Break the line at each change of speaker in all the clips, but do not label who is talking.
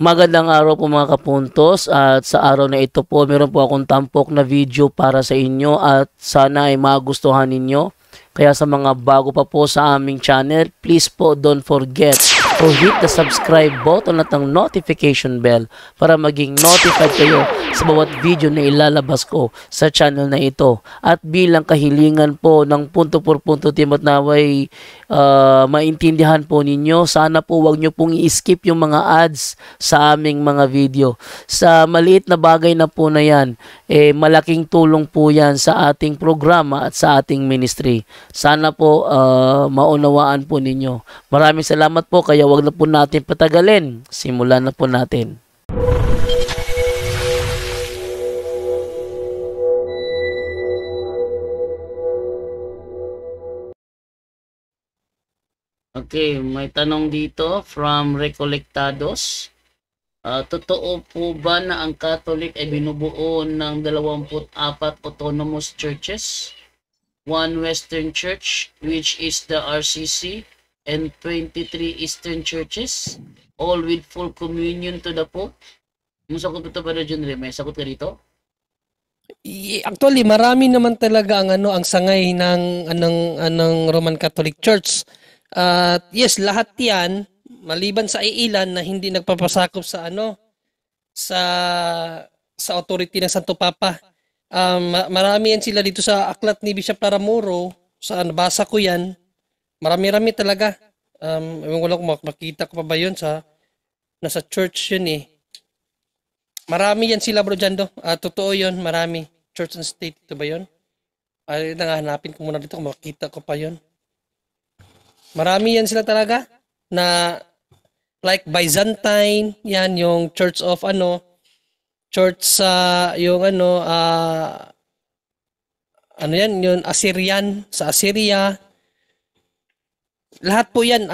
Magandang araw po mga kapuntos, at sa araw na ito po meron po akong tampok na video para sa inyo at sana ay magustuhan ninyo. Kaya sa mga bago pa po sa aming channel, please po don't forget to hit the subscribe button at ang notification bell para maging notified kayo sa bawat video na ilalabas ko sa channel na ito. At bilang kahilingan po ng punto por punto team at naway maintindihan po ninyo, sana po wag nyo pong i-skip yung mga ads sa aming mga video. Sa maliit na bagay na po na yan, malaking tulong po yan sa ating programa at sa ating ministry. Sana po maunawaan po ninyo. Maraming salamat po, kaya wag na po natin patagalin. Simulan na po natin. Okay, may tanong dito from Recollectados. Totoo po ba na ang Catholic ay binubuo ng 24 autonomous churches? One Western Church, which is the RCC, and 23 Eastern Churches, all with full communion to the Pope? Masakot ito ba na John Ray? May sakot ka dito?
Actually, marami naman talaga ang sangay ng Roman Catholic Church. Yes, lahat 'yan maliban sa iilan na hindi nagpapasakop sa sa authority ng Santo Papa. Marami yan sila dito sa aklat ni Bishop Taramoro, sa nabasa ko yan. Marami-rami talaga. Wala ko makita ko pa ba yun sa nasa church yun eh. Marami yan sila, bro Jando. Totoo yun, marami. Church and state, ito ba yun? Hanapin ko muna dito kung makita ko pa yun. Marami yan sila talaga na like Byzantine, yan yung church of church sa yung yan yung Assyrian sa Assyria. Lahat po yan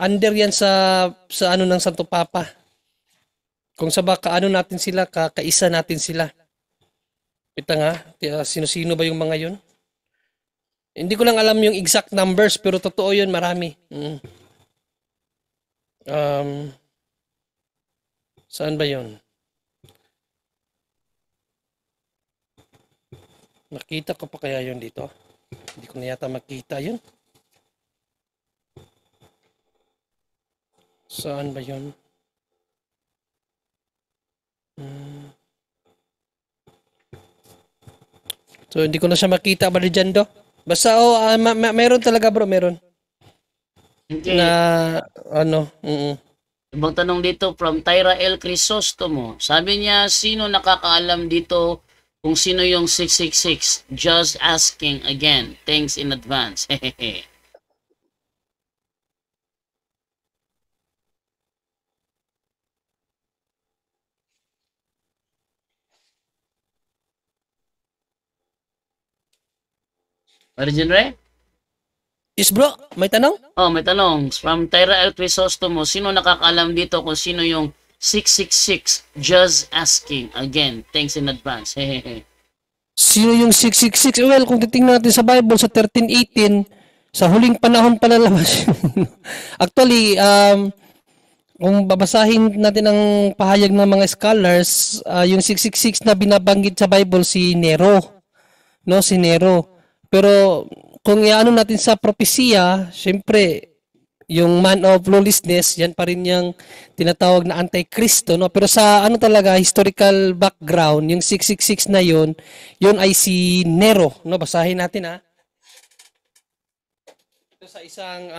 under yan sa ng Santo Papa. Kung sa baka natin sila, kaisa natin sila. Kita nga, sino-sino ba yung mga yun? Hindi ko lang alam yung exact numbers, pero totoo yun, marami. Saan ba yun? Nakita ko pa kaya yun dito? Hindi ko na yata makita yun. Saan ba yun? So, hindi ko na siya makita ba dyan do? Basta, meron talaga bro, meron.
Okay.
Na,
Ibang tanong dito from Tyra L. Crisostomo. Sabi niya, sino nakakaalam dito kung sino yung 666? Just asking again. Thanks in advance. Hehehe. Arjun Ray?
Yes bro, may tanong?
Oh, may tanong. From Tyra L. Crisostomo, sino nakakaalam dito kung sino yung 666? Just asking again. Thanks in advance. Hehehe.
Sino yung 666? Well, kung titingnan natin sa Bible sa 13:18, sa huling panahon pa lalabas yun. Actually, kung babasahin natin ang pahayag ng mga scholars, yung 666 na binabanggit sa Bible si Nero. No, si Nero. Pero kung iano natin sa propesya, syempre yung man of lawlessness, yan pa rin yung tinatawag na anti-Kristo, no? Pero sa talaga historical background, yung 666 na yun ay si Nero, no? Basahin natin Ito sa isang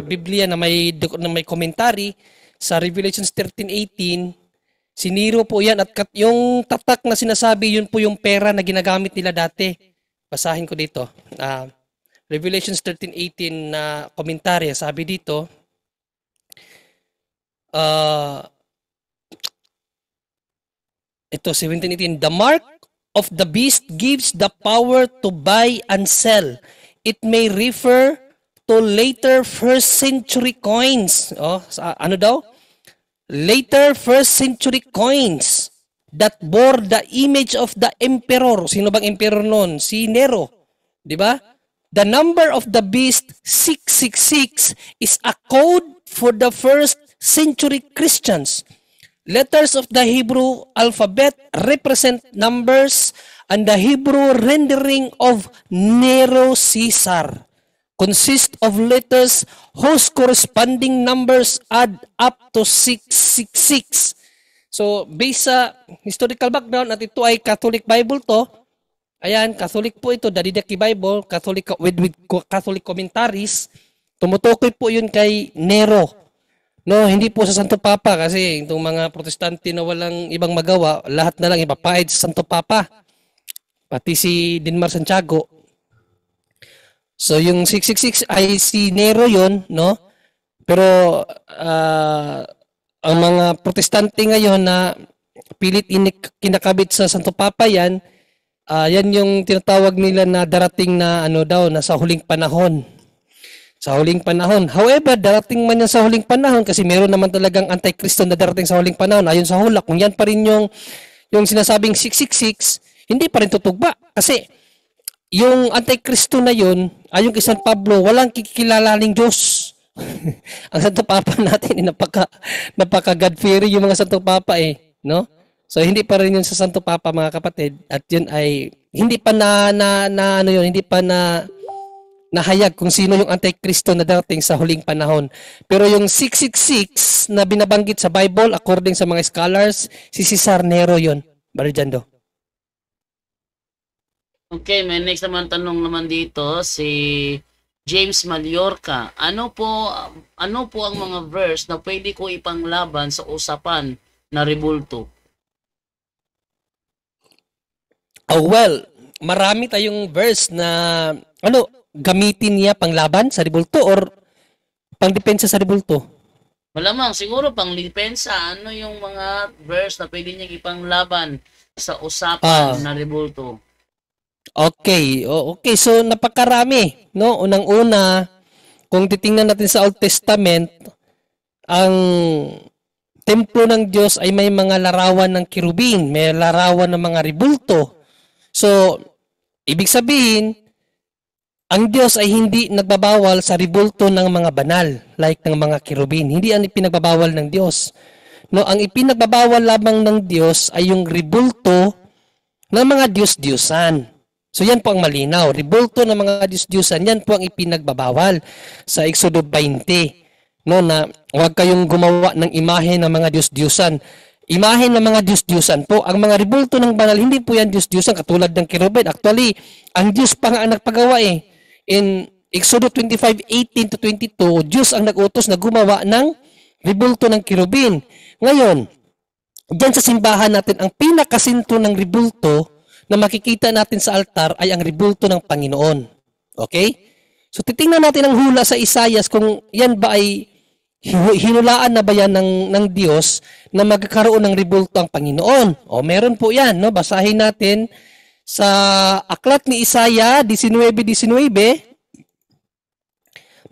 Biblia na may commentary sa Revelations 13:18, si Nero po yan, at yung tatak na sinasabi, yun po yung pera na ginagamit nila dati. Basahin ko dito. Revelations 13:18 na komentarya, sabi dito, ito 17:18, the mark of the beast gives the power to buy and sell. It may refer to later first century coins. Ano daw? Later first century coins that bore the image of the emperor. Sino bang emperor noon? Si Nero. Di ba? The number of the beast, 666, is a code for the first century Christians. letters of the Hebrew alphabet represent numbers, and the Hebrew rendering of Nero Caesar consist of letters whose corresponding numbers add up to 666. So, based sa historical background at ito ay Catholic Bible to, ayan, Catholic po ito, Dadidaki Bible, Catholic with Catholic commentaries, tumutukoy po yun kay Nero. No, hindi po sa Santo Papa kasi itong mga Protestante na walang ibang magawa, lahat na lang ipapaid sa Santo Papa. Pati si Dinmar Santiago. So yung 666 ay si Nero yon, no? Pero ang mga Protestante ngayon na pilit kinakabit sa Santo Papa yan, yan yung tinatawag nila na darating na ano daw, na sa huling panahon. Sa huling panahon. However, darating man yan sa huling panahon kasi meron naman talagang antikristo na darating sa huling panahon. Ayon sa hula, kung yan pa rin yung sinasabing 666, hindi pa rin tutugba. Kasi yung antikristo na yun, ayon kay San Pablo, walang kikilalaning Diyos. Ang Santo Papa natin, napaka God-fearing yung mga Santo Papa no? So hindi pa rin yun sa Santo Papa, mga kapatid. At yun ay hindi pa hindi pa nahayag kung sino yung Antikristo na darating sa huling panahon. Pero yung 666 na binabanggit sa Bible, according sa mga scholars, si Cesar Nero yun. Barijando.
Okay, may next naman tanong naman dito, si James Mallorca. Ano po ang mga verse na pwede ko ipanglaban sa usapan na rebulto?
Oh, well, marami tayong verse na gamitin niya panglaban sa rebulto or pangdepensa sa rebulto?
Malamang, siguro pangdepensa. Ano yung mga verse na pwede niya ipanglaban sa usapan na rebulto?
Okay. Okay, so napakarami, no? Unang-una, kung titingnan natin sa Old Testament, ang templo ng Diyos ay may mga larawan ng kirubin, may larawan ng mga rebulto. So, ibig sabihin, ang Diyos ay hindi nagbabawal sa rebulto ng mga banal, like ng mga kirubin. Hindi ang ipinagbabawal ng Diyos. No, ang ipinagbabawal lamang ng Diyos ay yung rebulto ng mga Diyos-Diyosan. So yan po ang malinaw. Rebulto ng mga Diyos-Diyosan, yan po ang ipinagbabawal sa Exodo 20. No, na huwag kayong gumawa ng imahe ng mga Diyos-Diyosan. Imahe ng mga Diyos-Diyosan po. Ang mga rebulto ng banal, hindi po yan Diyos-Diyosan katulad ng kirubin. Actually, ang Diyos pa nga ang nagpagawa In Exodo 25:18 to 22, Diyos ang nag-utos na gumawa ng rebulto ng kirubin. Ngayon, diyan sa simbahan natin, ang pinakasinto ng rebulto na makikita natin sa altar ay ang rebulto ng Panginoon. Okay? So titingnan natin ang hula sa Isaias kung yan ba ay hinulaan na ba yan ng Diyos na magkakaroon ng rebulto ang Panginoon. O meron po yan. No? Basahin natin sa aklat ni Isaiah 19:19,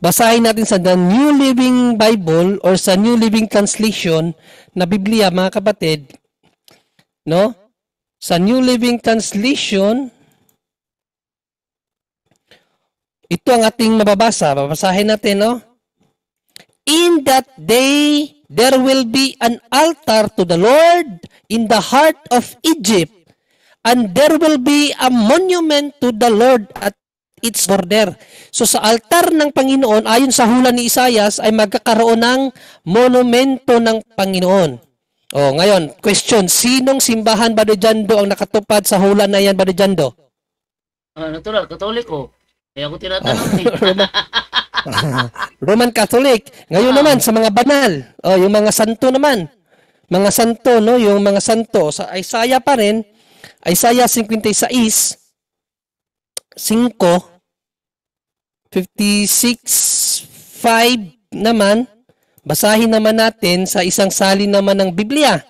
basahin natin sa The New Living Bible or sa New Living Translation na Biblia, mga kapatid. No? Sa New Living Translation, ito ang ating mababasa. Babasahin natin, no? In that day, there will be an altar to the Lord in the heart of Egypt, and there will be a monument to the Lord at its border. So sa altar ng Panginoon, ayon sa hula ni Isaias, ay magkakaroon ng monumento ng Panginoon. O ngayon, question, sinong simbahan Barijando ang nakatupad sa hula na yan, Barijando?
Natural, Katoliko. Kaya ako tinatanong
Roman Catholic. Ngayon naman, sa mga banal, yung mga santo naman. Mga santo, no? Yung mga santo. Sa Isaiah pa rin, Isaiah 56:5 naman, basahin naman natin sa isang salin naman ng Biblia.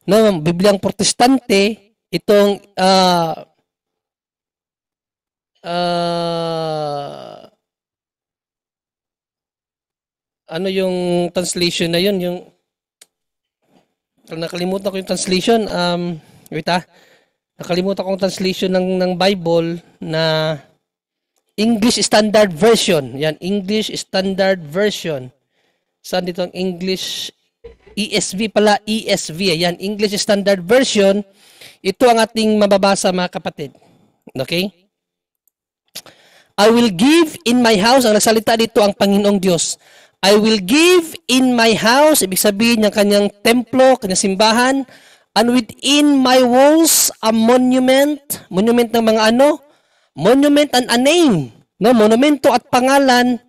No, Bibliang Protestante, itong ano yung translation na yun? Yung nakalimutan ko yung translation. Nakalimutan ko yung translation ng Bible na English Standard Version. Yan, English Standard Version. Saan dito ang English ESV pala, ESV. Ayan, English Standard Version. Ito ang ating mababasa, mga kapatid. Okay? I will give in my house, ang nagsalita dito ang Panginoong Diyos. I will give in my house, ibig sabihin ng kanyang templo, kanyang simbahan, and within my walls a monument. Monument ng mga ano? Monument and a name. No? Monumento at pangalan.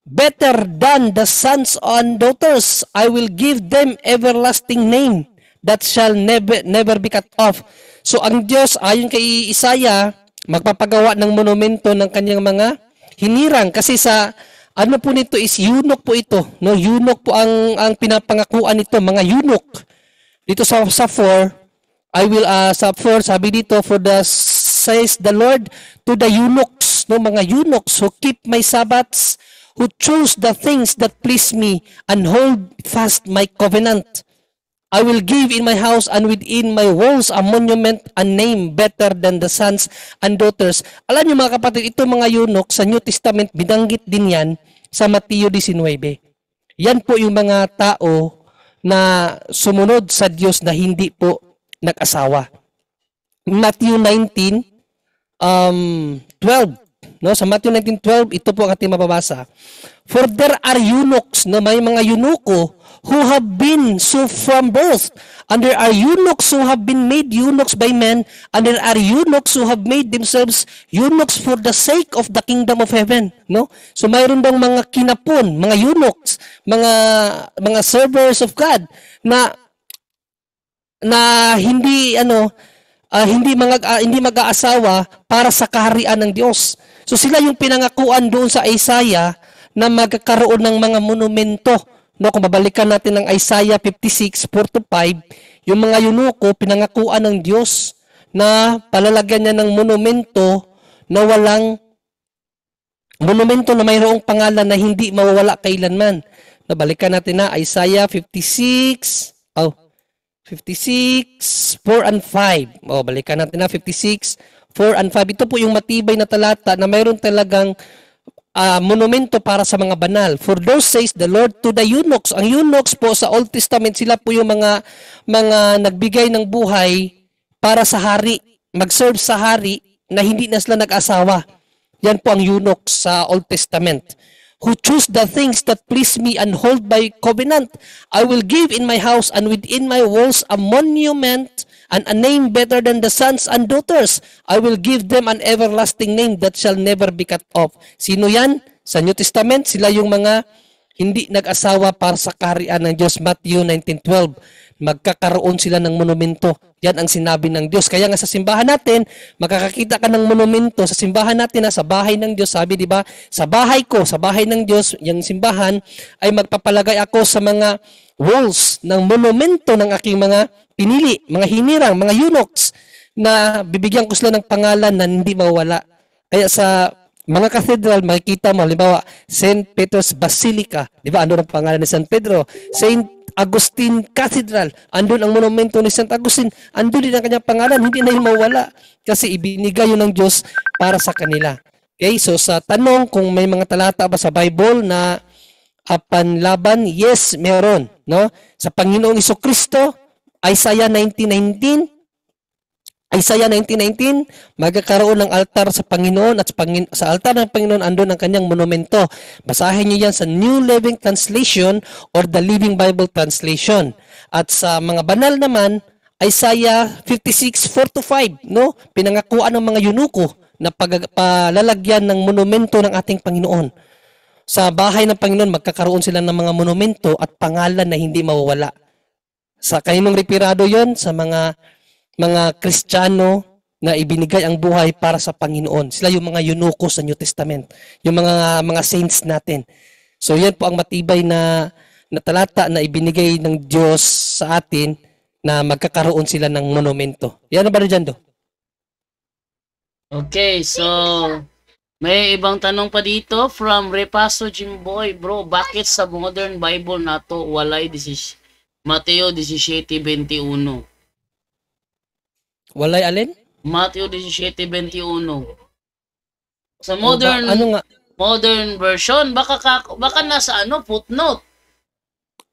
Better than the sons and daughters, I will give them everlasting name that shall never be cut off. So ang Diyos, ayon kay Isaiah, magpapagawa ng monumento ng kanyang mga hinirang. Kasi sa ano po nito is eunuch po ito. No? Eunuch po ang pinapangakuan nito, mga eunuch. Dito sa 4, I will, sa 4, sabi dito, for the says the Lord to the eunuchs, no? Mga eunuchs who keep my Sabbaths, who choose the things that please me and hold fast my covenant. I will give in my house and within my walls a monument, a name better than the sons and daughters. Alam niyo mga kapatid, ito mga eunuch sa New Testament, binanggit din yan sa Mateo 19. Yan po yung mga tao na sumunod sa Diyos na hindi po nag-asawa. Matthew 19:12. No, sa Matthew 19:12, ito po ang ating mababasa. For there are eunuchs, no, may mga eunuko who have been so from birth, and there are eunuchs who have been made eunuchs by men, and there are eunuchs who have made themselves eunuchs for the sake of the kingdom of heaven. No? So mayroon bang mga kinapon, mga eunuchs, mga servers of God na hindi hindi mag-aasawa para sa kaharian ng Diyos. So sila yung pinangakuan doon sa Isaiah na magkakaroon ng mga monumento. No, kung babalikan natin ng Isaiah 56:4-5, yung mga eunuko pinangakuan ng Diyos na palalagyan niya ng monumento na mayroong pangalan na hindi mawawala kailanman. Nabalikan natin na Isaiah 56:4-5. Balikan natin na 56:4-5. Ito po yung matibay na talata na mayroon talagang monumento para sa mga banal. For those says the Lord to the eunuchs. Ang eunuchs po sa Old Testament, sila po yung mga nagbigay ng buhay para sa hari, mag-serve sa hari na hindi na sila nag-asawa. Yan po ang eunuchs sa Old Testament. Who choose the things that please me and hold by covenant. I will give in my house and within my walls a monument and a name better than the sons and daughters. I will give them an everlasting name that shall never be cut off. Sino yan? Sa New Testament, sila yung mga hindi nag-asawa para sa kaharian ng Diyos. Matthew 19:12. Magkakaroon sila ng monumento. Yan ang sinabi ng Diyos. Kaya nga sa simbahan natin, makakakita ka ng monumento sa simbahan natin na sa bahay ng Diyos. Sabi, di ba? Sa bahay ko, sa bahay ng Diyos, yung simbahan, ay magpapalagay ako sa mga walls ng monumento ng aking mga pinili, mga hinirang, mga eunuchs, na bibigyan ko sila ng pangalan na hindi mawala. Kaya sa mga cathedral, makikita mo, halimbawa, St. Peter's Basilica, di ba? Ano ang pangalan ni San Pedro? St. Agustin Cathedral, andun ang monumento ni St. Agustin, andun din ang kanyang pangalan, hindi na yun mawala kasi ibinigay yun ng Diyos para sa kanila. Okay, so sa tanong kung may mga talata ba sa Bible na panlaban, yes, meron. No? Sa Panginoong Jesucristo, Isaiah 19:19, magkakaroon ng altar sa Panginoon at sa altar ng Panginoon andun ang kanyang monumento. Basahin niyo yan sa New Living Translation or the Living Bible Translation. At sa mga banal naman, Isaiah 56:4-5, no? Pinangakuan ng mga eunuko na palalagyan ng monumento ng ating Panginoon. Sa bahay ng Panginoon, magkakaroon sila ng mga monumento at pangalan na hindi mawawala. Sa kaninong retirado yon? Sa mga Kristiyano na ibinigay ang buhay para sa Panginoon. Sila yung mga eunuko sa New Testament. Yung mga saints natin. So yan po ang matibay na talata na ibinigay ng Diyos sa atin na magkakaroon sila ng monumento. Yan na ba rin dyan, Do?
Okay, so may ibang tanong pa dito from Repaso Jimboy. Bro, bakit sa modern Bible nato walay Mateo 17:21?
Walay alin?
Mateo 17:21. Sa modern
ano nga?
modern version, baka nasa footnote.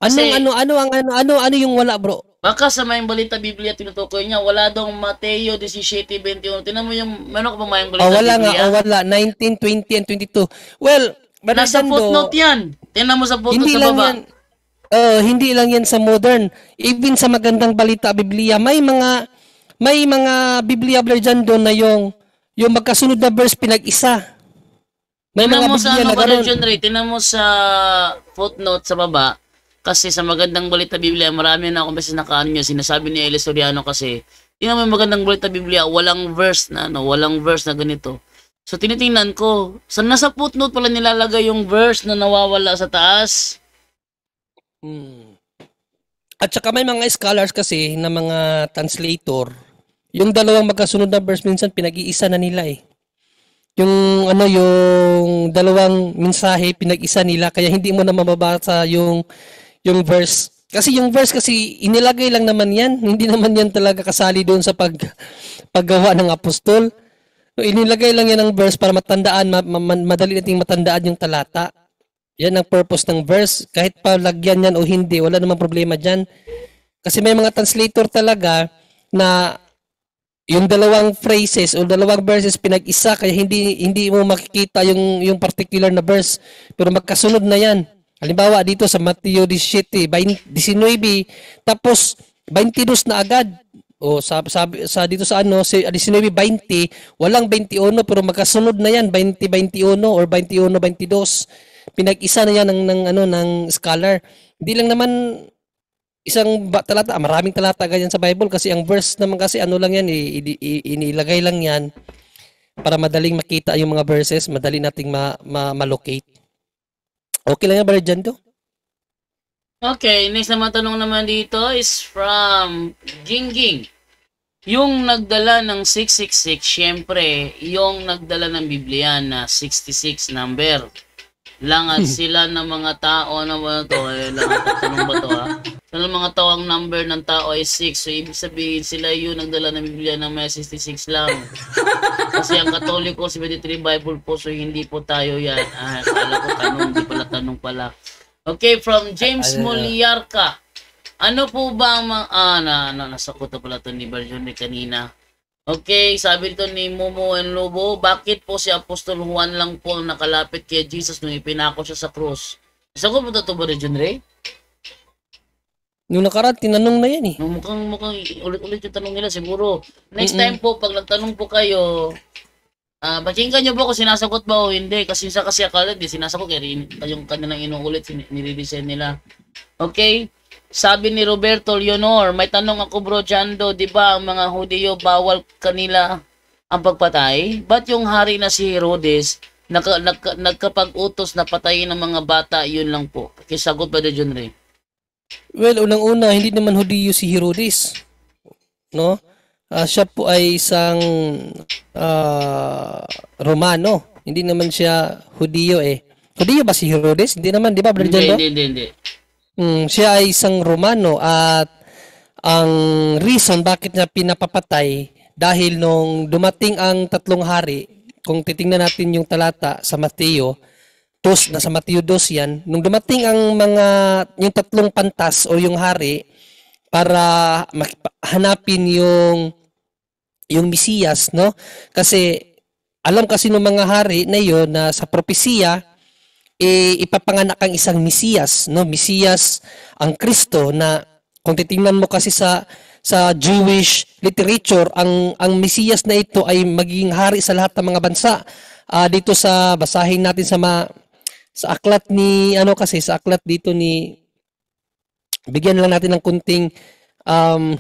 Kasi
Ano yung wala, bro?
baka sa Mayang Balita Biblia tinutukoy niya, wala daw Mateo 17:21. Tingnan mo yung, meron ka ba Mayang Balita
Wala nga,
Biblia?
wala. 19, 20, and 22. Well, Brother
Nasa footnote
Jando,
yan. Tingnan mo sa footnote
hindi
sa
lang
baba.
yan, hindi lang yan sa modern. Even sa magandang balita Biblia, may mga Biblia, Brother Jando, na yung magkasunod na verse pinag-isa. May
Tingnan
mga
mo sa
Biblia na
Brother
gano'n.
John Ray, tingnan mo sa footnote sa baba. Kasi sa Magandang Balita Biblia, marami na akong beses nakaano niya, sinasabi ni Eli Soriano kasi, tingnan mo yung Magandang Balita Biblia, walang verse na ganito. So tinitingnan ko, nasa footnote pala nilalagay yung verse na nawawala sa taas.
At saka may mga scholars kasi na mga translator, yung dalawang magkasunod na verse minsan pinag-iisa na nila eh. Yung dalawang mensahe pinag-isa nila kaya hindi mo na mababasa yung verse. Kasi yung verse kasi inilagay lang naman yan. Hindi naman yan talaga kasali doon sa paggawa ng apostol. So, inilagay lang yan ang verse para matandaan, madali nating matandaan yung talata. Yan ang purpose ng verse. Kahit palagyan yan o hindi, wala namang problema dyan. Kasi may mga translator talaga na yung dalawang phrases o dalawang verses pinag-isa kaya hindi mo makikita yung particular na verse pero magkasunod na yan. Halimbawa dito sa Mateo 17, 19, tapos 22 na agad. O sa dito sa 19:20, walang 21 pero magkasunod na yan 20:21 or 21:22. Pinag-isa na yan ng scholar. Hindi lang naman isang talata, maraming talata ganyan sa Bible kasi ang verse naman kasi lang yan, inilagay lang yan para madaling makita yung mga verses, madali nating ma-locate. Okay lang yan, Brother Jando?
Okay, next na matanong naman dito is from Gingging. Yung nagdala ng 666, syempre, yung nagdala ng Biblia na 66 number. Langad sila ng mga tao na ba ito? Tanong ba ito ha? Sa mga tao ang number ng tao ay 6. So, ibig sabihin sila yung nagdala ng Biblia na may 66 lang. Kasi ang Katoliko, 73 Bible po. So, hindi po tayo yan. Kala ko tanong, hindi pala tanong pala. Okay, from James Moliarca. Ano po ba ang nasagot na pala ito ni Barjone kanina. Okay, sabi dito ni Momo and Lobo, bakit po si Apostol Juan lang po ang nakalapit kay Jesus nung ipinako siya sa krus? Sagot mo ito ba, John Ray?
Nung nakaraan, tinanong na yan eh.
Mukhang ulit-ulit yung tanong nila siguro. Next time po, pag nagtanong po kayo, pakinggan nyo ba kung sinasagot ba o hindi? Kasi akala di sinasagot yung kanilang inuulit, nire-resign nila. Okay? Sabi ni Roberto Leonor, may tanong ako bro Jando, di ba ang mga Hudiyo bawal kanila ang pagpatay? Ba't yung hari na si Herodes nagkapag-utos na patayin ng mga bata, yun lang po? Kisagot ba de John Ray?
Well, unang-una, hindi naman Hudiyo si Herodes. No? Siya po ay isang Romano. Hindi naman siya Hudiyo eh. Hudiyo ba si Herodes? Hindi naman, di ba, Brother Jando?
Hindi.
Siya ay isang Romano at ang reason bakit niya pinapapatay dahil nung dumating ang tatlong hari, kung titingnan natin yung talata sa Mateo, nasa Mateo 2 yan, nung dumating yung tatlong pantas o yung hari para hanapin yung Mesiyas, no? Kasi alam kasi ng mga hari na yun na sa propesiya ipapanganak ang isang Mesiyas, no? Mesiyas ang Kristo na kung titingnan mo kasi sa Jewish literature, ang Mesiyas na ito ay magiging hari sa lahat ng mga bansa. Dito sa basahin natin sa aklat ni sa aklat dito ni bigyan lang natin ng kunting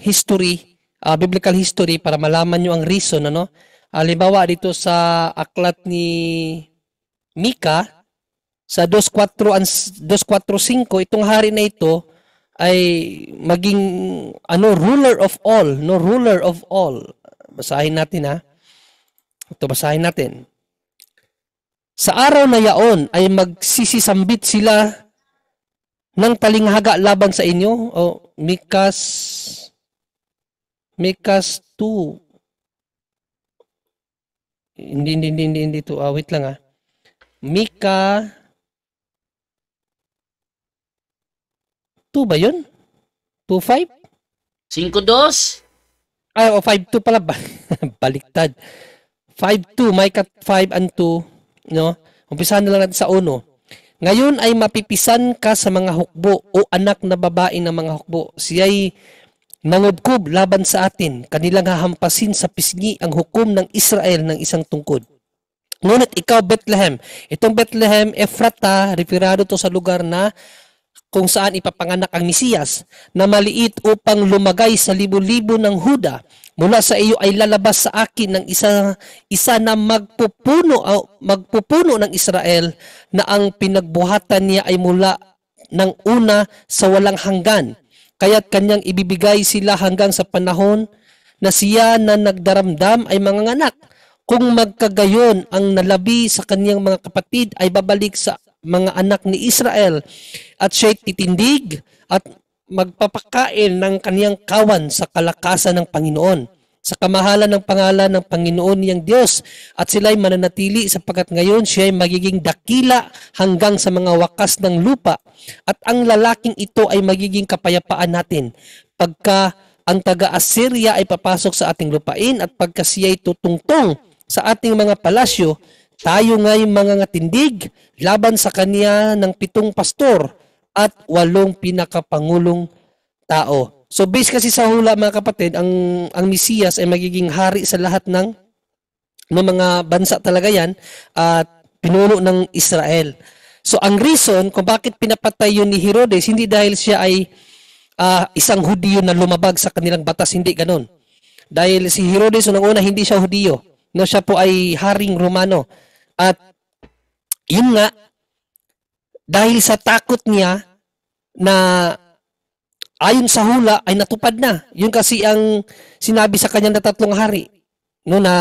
history, biblical history para malaman nyo ang reason, ano? Halimbawa dito sa aklat ni Mika sa 2:4-5, itong hari na ito ay maging ruler of all, no, ruler of all. Basahin natin ha. Ito basahin natin. Sa araw na yaon ay magsisisambit sila ng talinghaga laban sa inyo. Mikas 2. Hindi to. Wait lang ha. Mika 2 ba yun? 2:5?
5:2.
O 5:2 pala. Baliktad. 5:2, Micah 5 and 2. No? Umpisahan na lang natin sa 1. Ngayon ay mapipisan ka sa mga hukbo o anak na babae ng mga hukbo. Siya'y nangubkob laban sa atin. Kanilang hahampasin sa pisngi ang hukom ng Israel ng isang tungkod. Ngunit ikaw, Bethlehem. Itong Bethlehem, Ephrata, referado to sa lugar na kung saan ipapanganak ang Mesiyas, na maliit upang lumagay sa libo-libo ng Huda. Mula sa iyo ay lalabas sa akin ng isa na magpupuno ng Israel, na ang pinagbuhatan niya ay mula ng una sa walang hanggan. Kaya't kanyang ibibigay sila hanggang sa panahon na siya na nagdaramdam ay manganganak. Kung magkagayon ang nalabi sa kanyang mga kapatid ay babalik sa mga anak ni Israel, at siya'y titindig at magpapakain ng kaniyang kawan sa kalakasan ng Panginoon, sa kamahalan ng pangalan ng Panginoon niyang Diyos, at sila'y mananatili sapagkat ngayon siya'y magiging dakila hanggang sa mga wakas ng lupa, at ang lalaking ito ay magiging kapayapaan natin pagka ang taga-Assyria ay papasok sa ating lupain, at pagka siya'y tutungtong sa ating mga palasyo. Tayo nga'y mga tindig laban sa kanya ng 7 pastor at 8 pinakapangulong tao. So based kasi sa hula, mga kapatid, ang Mesiyas ay magiging hari sa lahat ng mga bansa talaga yan, at pinuno ng Israel. So ang reason kung bakit pinapatay yun ni Herodes, hindi dahil siya ay isang Hudiyo na lumabag sa kanilang batas, hindi ganon. Dahil si Herodes unang-una hindi siya Hudiyo, no, siya po ay haring Romano. At yun nga, dahil sa takot niya na ayon sa hula ay natupad na. Yun kasi ang sinabi sa kanya na 3 hari, no, na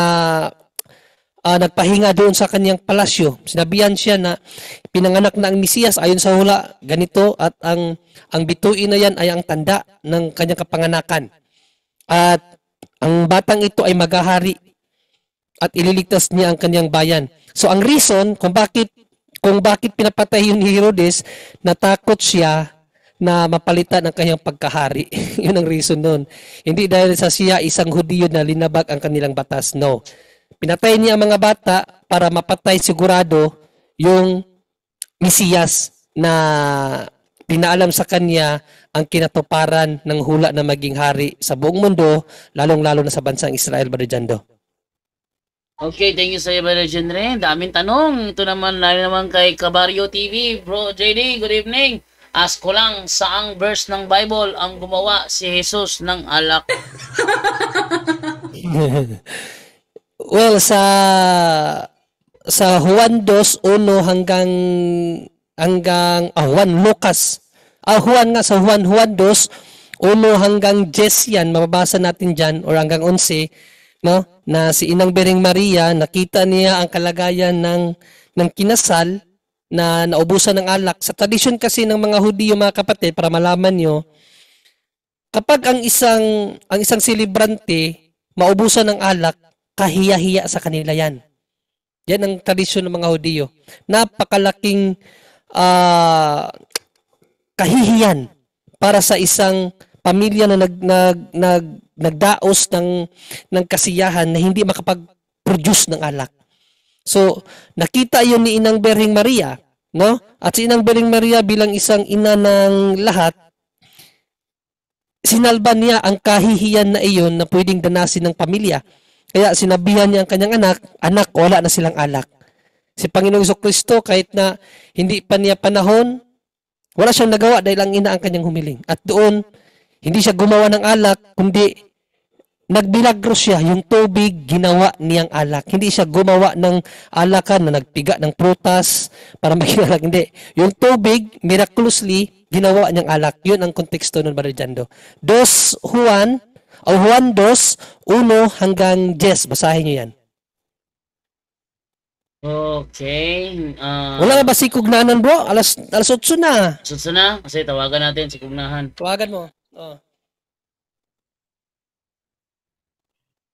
nagpahinga doon sa kanyang palasyo. Sinabihan siya na pinanganak na ang Mesiyas ayon sa hula ganito, at ang bituin na yan ay ang tanda ng kanyang kapanganakan. At ang batang ito ay maghahari at ililigtas niya ang kanyang bayan. So ang reason kung bakit pinapatay yun ni Herodes, natakot siya na mapalitan ang kanyang pagkahari. Yun ang reason nun. Hindi dahil sa siya isang Hudiyo na linabag ang kanilang batas. No. Pinatay niya ang mga bata para mapatay sigurado yung Mesiyas na pinaalam sa kanya ang kinatuparan ng hula na maging hari sa buong mundo, lalong-lalo na sa bansang Israel, Brother Jando.
Okay, thank you sa iyo, Brother Jenre. Daming tanong. Ito naman, lalo naman kay Kabaryo TV. Bro JD, good evening. Ask ko lang, saang verse ng Bible ang gumawa si Jesus ng alak?
Well, sa Juan 2:1 hanggang Juan Lucas. Juan nga, sa Juan 2:1 hanggang 10 yan, mababasa natin dyan, or hanggang 11, no, na si Inang Bering Maria, nakita niya ang kalagayan ng kinasal na naubusan ng alak. Sa tradisyon kasi ng mga Hudiyo, mga kapatid, para malaman nyo, kapag ang isang selebrante maubusan ng alak, kahiya-hiya sa kanila yan. Yan ang tradisyon ng mga Hudiyo. Napakalaking kahihiyan para sa isang pamilya na nagdaos ng kasiyahan na hindi makapag-produce ng alak. So, nakita yun ni Inang Bering Maria, no? At si Inang Bering Maria bilang isang ina ng lahat, sinalba niya ang kahihiyan na iyon na pwedeng danasin ng pamilya. Kaya sinabihan niya ang kanyang anak, wala na silang alak. Si Panginoong Jesucristo, kahit na hindi pa niya panahon, wala siyang nagawa dahil ang ina ang kanyang humiling. At doon, hindi siya gumawa ng alak, kundi nagbilagro siya, yung tubig, ginawa niyang alak. Hindi siya gumawa ng alakan na nagpiga ng prutas para maging alak. Hindi. Yung tubig, miraculously, ginawa niyang alak. Yun ang konteksto nun, Brother Jando. Juan 2:1 hanggang 10. Basahin niyo yan.
Okay.
Wala na ba si Kugnanan, bro? Alas 8 na.
Sutso na? Kasi tawagan natin si Kugnahan.
Tawagan mo. Oh.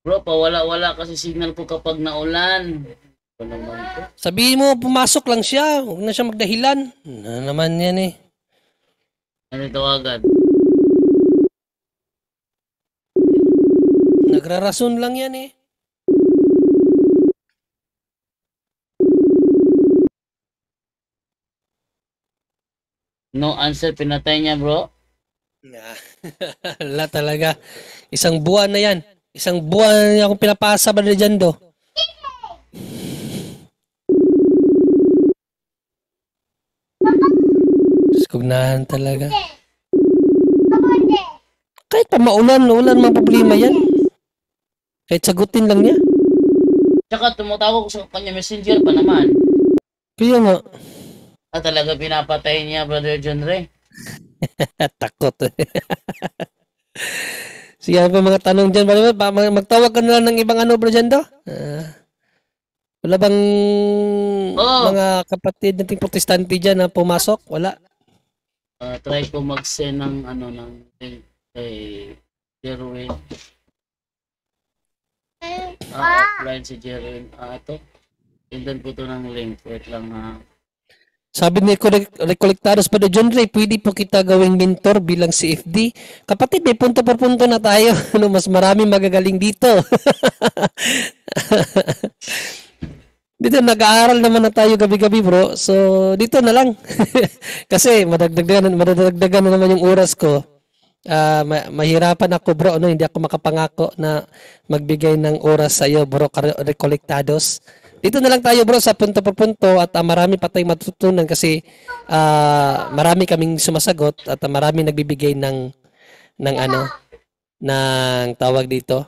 Bro, pawala-wala kasi signal ko kapag naulan. Ano naman to?
Sabihin mo, pumasok lang siya. Huwag na siya magdahilan. Ano naman yan eh.
Ano tawagan?
Nagrarason lang yan eh.
No answer, pinatay niya bro.
Wala talaga. Isang buwan na yan. Isang buwan na niya akong pinapasa ba dyan do. Kugnahan talaga. Kahit pa maulan, ulan mga problema yan. Kahit sagutin lang niya.
Tsaka tumutawag ko sa kanya messenger pa naman.
Kaya nga.
Talaga pinapatay niya, Brother John Ray.
Takot. Sige pa mga tanong dyan. Magtawag ka na lang ng ibang ano bro dyan do? Wala bang mga kapatid nating protestante dyan na pumasok? Wala.
Try ko mag-send ng ano ng link kay Jerwin. Offline si Jerwin. Ito. Sindan ko to ng link. Wait lang ha.
Sabi ni Recollectados pa do John Ray, pwede po kita gawing mentor bilang CFD. Kapatid, may punto por punto na tayo. Ano, mas marami magagaling dito. Dito nag-aaral naman na tayo gabi-gabi bro. So dito na lang. Kasi madagdagan na naman yung oras ko. Mahirapan ako bro, no? Hindi ako makapangako na magbigay ng oras sa iyo bro, Recollectados. Dito na lang tayo bro sa punto por punto at marami pa tayong matutunan kasi marami kaming sumasagot at marami nagbibigay ng ano ng tawag dito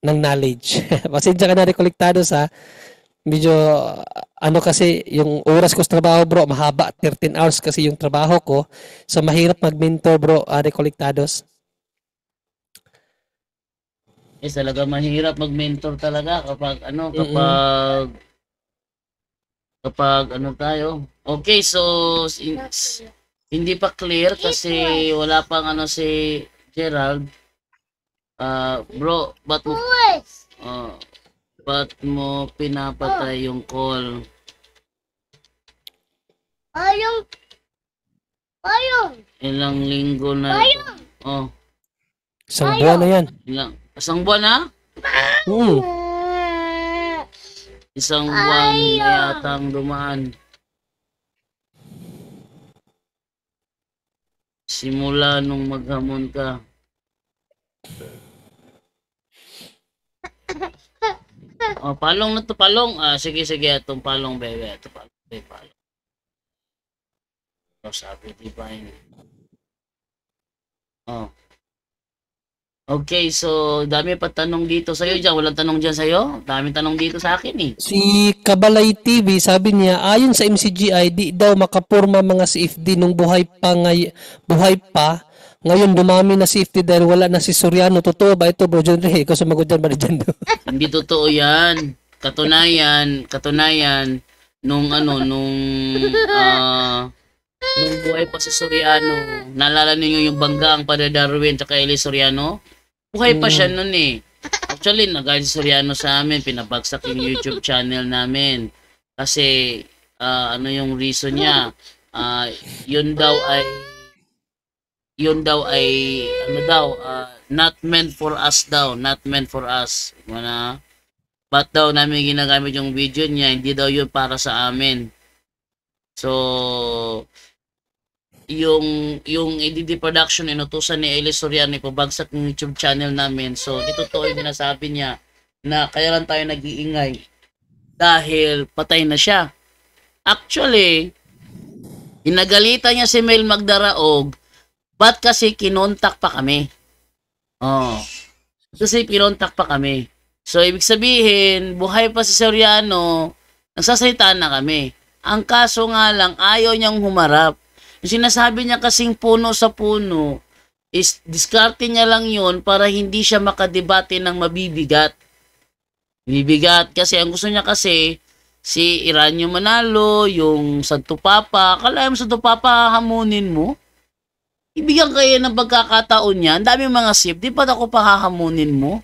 ng knowledge. Pasensya ka na Recollectados ha. Medyo ano kasi yung oras ko sa trabaho bro mahaba, 13 hours kasi yung trabaho ko, so mahirap mag-mentor bro, Recollectados.
Talaga mahirap mag-mentor talaga kapag ano kapag ano tayo. Okay, so hindi pa clear kasi wala pang ano si Gerald. Bro, ba't mo pinapatay yung call? Ayong. Ilang linggo na.
Isang buwan na yan.
Isang buwan na? Isang buwan na yatang dumaan. Simula nung maghamon ka. Palong na to, palong. Sige, itong palong, bebe. Ito palong, bebe, palong. Sabi, diba yun? Okay, so dami pa tanong dito sa'yo dyan. Walang tanong dyan sa'yo? Dami tanong dito sa akin eh.
Si Kabalay TV, sabi niya, ayon sa MCGI, di daw makapurma mga CFD nung buhay pa. Ngayon dumami na CFD dahil wala na si Soriano. Totoo ba ito bro John Ray? Ikaw sumagot dyan ba dyan?
Hindi totoo yan. Katunayan, nung buhay pa si Soriano, naalala niyo yung banggang Padre Darwin at Eli Soriano? Buhay pa siya nun eh. Actually, nagalit si Soriano sa amin, pinabagsak yung YouTube channel namin. Kasi, ano yung reason niya? Yun daw ay, not meant for us daw. Not meant for us. Ba't daw namin ginagamit yung video niya? Hindi daw yun para sa amin. So, yung EDD production inutusan ni Eli Soriano ipabagsak ng YouTube channel namin. So, dito to yung sinasabi niya na kaya lang tayo nag-iingay dahil patay na siya. Actually, inagalitan niya si Mel Magdaraog, ba't kasi kinontak pa kami? Kasi kinontak pa kami. So, ibig sabihin, buhay pa si Soriano, nagsasalitaan na kami. Ang kaso nga lang, ayaw niyang humarap. Yung sinasabi niya kasing puno sa puno, is diskarte niya lang yun para hindi siya makadebate ng mabibigat. Bibigat kasi ang gusto niya kasi, si Iranyo Manalo, yung Santo Papa, akala mo Santo Papa hamunin mo? Ibigyan kayo ng pagkakataon niya, ang dami mga CFD, ba't ako pa hahamunin mo?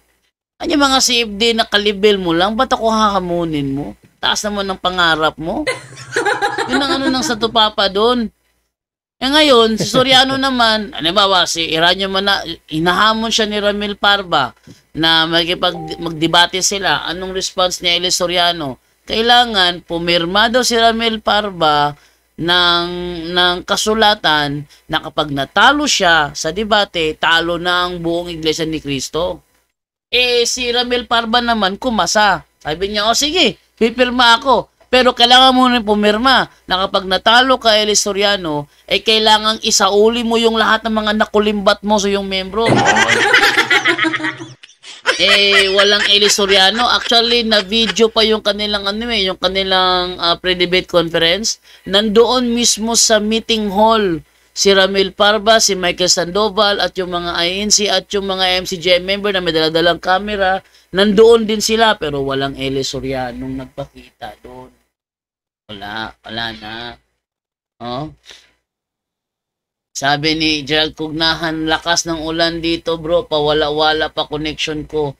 Ano yung mga CFD na kalibel mo lang, ba't ako hahamunin mo? Taas naman ng pangarap mo. Yun ang ano ng Santo Papa doon.
Ngayon, si Soriano naman, halimbawa, si Iranyo hinahamon siya ni Ramil Parba na magdebate sila. Anong response ni Eli Soriano? Kailangan pumirma daw si Ramil Parba ng kasulatan na kapag natalo siya sa debate, talo na ang buong Iglesia ni Cristo. Si Ramil Parba naman kumasa. Sabi niya, sige, pipirma ako. Pero kailangan mo rin pumirma na kapag natalo ka, Eli Soriano, kailangang isauli mo yung lahat ng mga nakulimbat mo sa iyong membro. Walang Eli Soriano. Actually, na-video pa yung kanilang, yung kanilang pre-debate conference. Nandoon mismo sa meeting hall si Ramil Parba, si Michael Sandoval, at yung mga INC at yung mga MCGM member na may daladalang camera. Nandoon din sila, pero walang Eli Soriano nagpakita doon. Wala na. Sabi ni Gerald Cugnahan, lakas ng ulan dito bro, pawala-wala pa connection ko.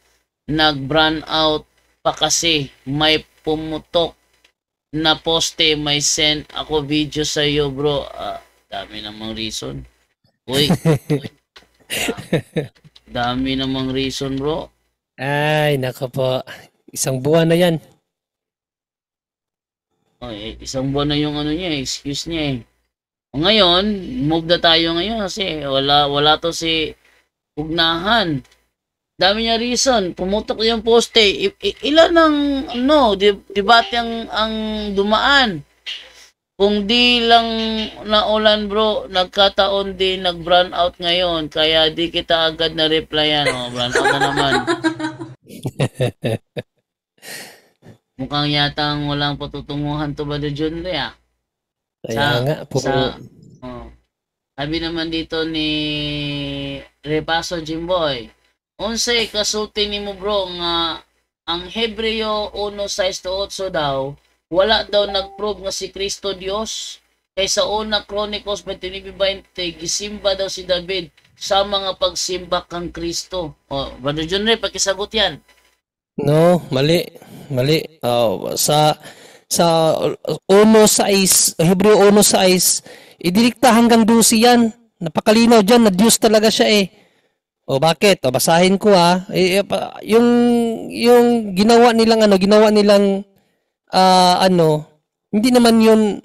Nag-brown out pa kasi, may pumutok na poste, may send ako video sa iyo bro. Dami namang reason. Uy. Dami namang reason bro.
Ay, nako po. Isang buwan na yan.
Isang buwan na yung excuse niya Ngayon, move na tayo ngayon kasi wala to si Ugnahan. Dami niya reason. Pumutok yung poste. Ilan ang debate ang dumaan. Kung di lang naulan bro, nagkataon din nag-brown out ngayon. Kaya di kita agad na replyan. Brown out na naman. Mukhang yatang walang patutunguhan to ba de John Rea?
Kaya nga po.
Sabi naman dito ni Repaso Jimboy, 11 kasulti ni mo bro nga ang Hebreo 1:6-8 daw, wala daw nag-prove nga si Kristo Dios. Kaysa una Chronicles 29:20, gisimba daw si David sa mga pagsimba kang Kristo. Brother John Rea, pakisagot yan.
No, mali. Sa 1:6, Hebreo 1:6, idilikta hanggang 12 yan. Napakalinaw dyan na Diyos talaga siya bakit? Basahin ko yung ginawa nilang hindi naman yun